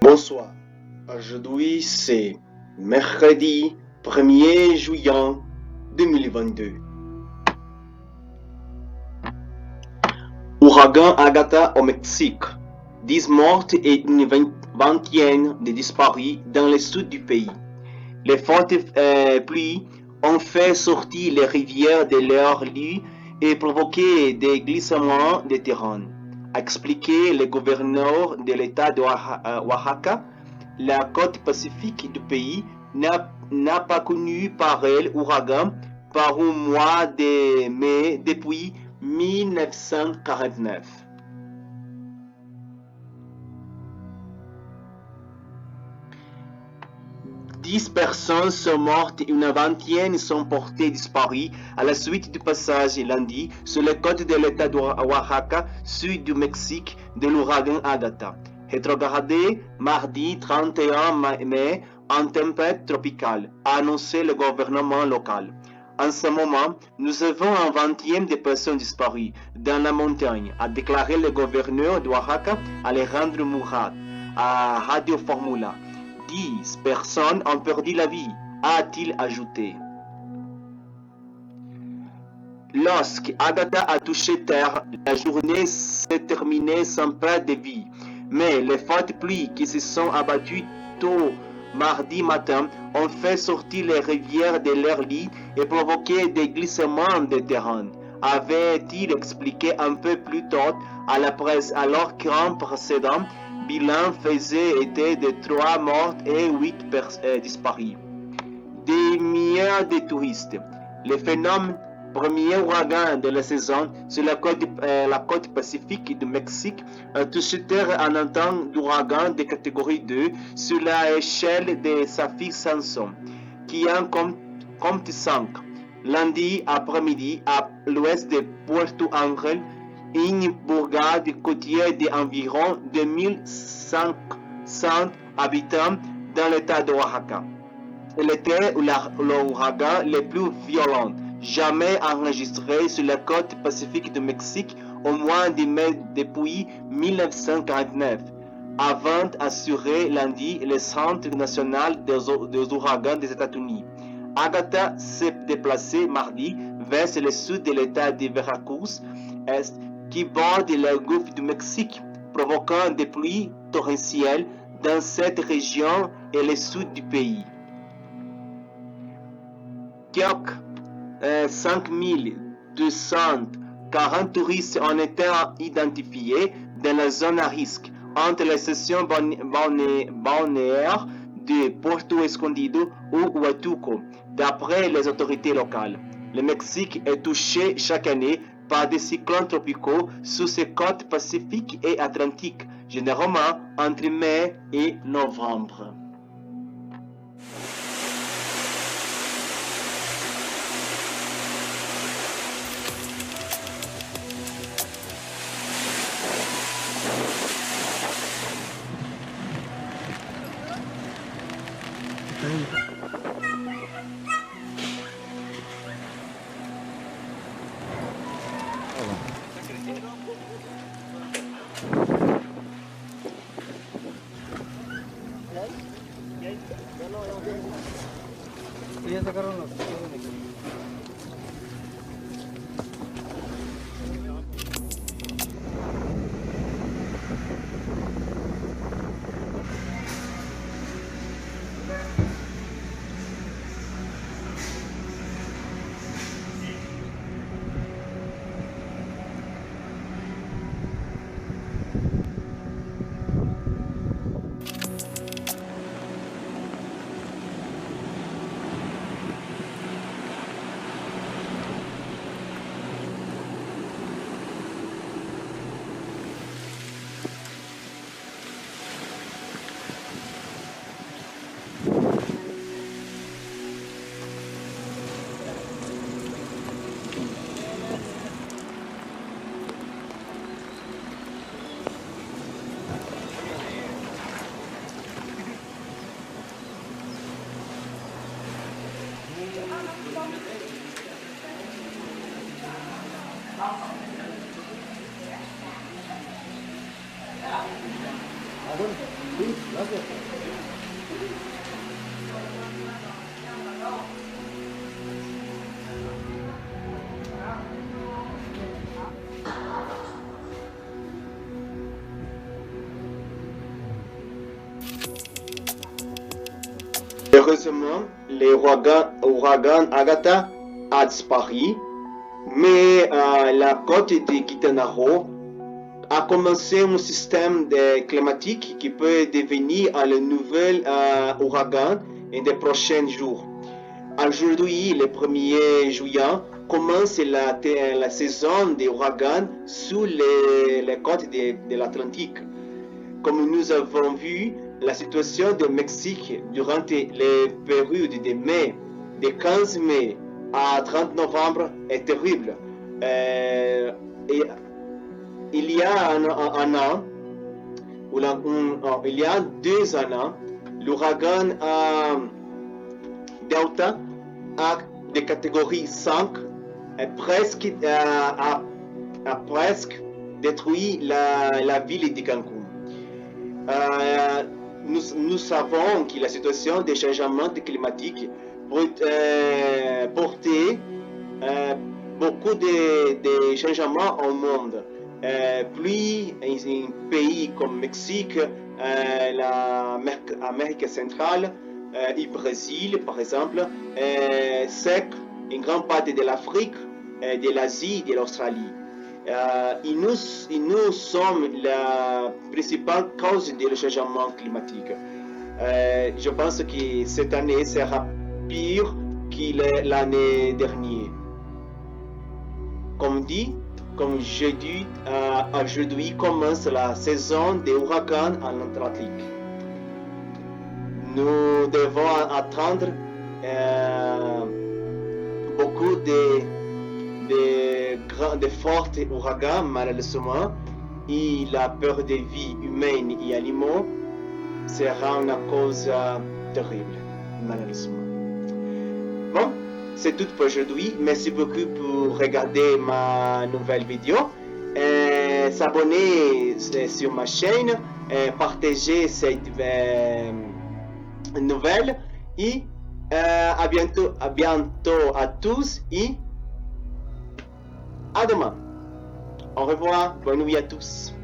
Bonsoir. Aujourd'hui, c'est mercredi 1er juillet 2022. Ouragan Agatha au Mexique. 10 morts et une vingtaine de disparus dans le sud du pays. Les fortes pluies ont fait sortir les rivières de leur lit et provoqué des glissements de terrain, a expliqué le gouverneur de l'État de Oaxaca. La côte pacifique du pays n'a pas connu pareil ouragan par un mois de mai depuis 1949. Dix personnes sont mortes et une vingtaine sont portées disparues à la suite du passage lundi sur les côtes de l'État de Oaxaca, sud du Mexique, de l'ouragan Agatha. Rétrogradé mardi 31 mai en tempête tropicale, a annoncé le gouvernement local. En ce moment, nous avons un vingtième de personnes disparues dans la montagne, a déclaré le gouverneur de Oaxaca, Alejandro Murat, à Radio Formula. 10 personnes ont perdu la vie, a-t-il ajouté. Lorsque Agatha a touché terre, la journée s'est terminée sans perte de vie, mais les fortes pluies qui se sont abattues tôt mardi matin ont fait sortir les rivières de leur lit et provoqué des glissements de terrain, avait-il expliqué un peu plus tôt à la presse, alors qu'un précédent bilan faisait état de 3 morts et 8 disparus. Des milliers de touristes. Le phénomène premier ouragan de la saison sur la côte pacifique du Mexique touche terre en un temps d'ouragan de catégorie 2 sur l'échelle de Saffir-Simpson, qui en compte 5. Lundi après-midi, à l'ouest de Puerto Angel, une bourgade côtière d'environ 2500 habitants dans l'état de Oaxaca. Il était l'ouragan le plus violent jamais enregistré sur la côte pacifique du Mexique au mois de mai depuis 1949, avant d'assurer lundi le Centre national des ouragans des États-Unis. Agatha s'est déplacée mardi vers le sud de l'état de Veracruz, est, qui borde le golfe du Mexique, provoquant des pluies torrentielles dans cette région et le sud du pays. Quelques 5240 touristes ont été identifiés dans la zone à risque entre les stations balnéaires de Puerto Escondido ou Huatuco, d'après les autorités locales. Le Mexique est touché chaque année par des cyclones tropicaux sur ses côtes pacifiques et atlantiques, généralement entre mai et novembre. Heureusement, l'ouragan Agatha a disparu, mais la côte de Quintana Roo a commencé un système climatique qui peut devenir un nouvel ouragan dans les prochains jours. Aujourd'hui, le 1er juillet, commence la saison des ouragans sur les côtes de l'Atlantique. Comme nous avons vu, la situation du Mexique durant les périodes de mai, de 15 mai à 30 novembre est terrible. Et il y a un an, il y a 2 ans, l'ouragan Delta de catégorie 5 a presque détruit la ville de Cancun. Nous savons que la situation des changements climatiques peut porter beaucoup de changements au monde. Puis, un pays comme Mexique, l'Amérique centrale, le Brésil, par exemple, sec, une grande partie de l'Afrique, de l'Asie, de l'Australie. Et nous sommes la principale cause du changement climatique. Je pense que cette année sera pire que l'année dernière. Comme je dis, aujourd'hui commence la saison des ouragans en Atlantique. Nous devons attendre beaucoup de forts ouragans, malheureusement, et la perte de vie humaine et animaux sera une cause terrible, malheureusement. Bon, c'est tout pour aujourd'hui. Merci beaucoup pour regarder ma nouvelle vidéo. S'abonner sur ma chaîne, partager cette nouvelle et à bientôt à tous et à demain. Au revoir, bonne nuit à tous.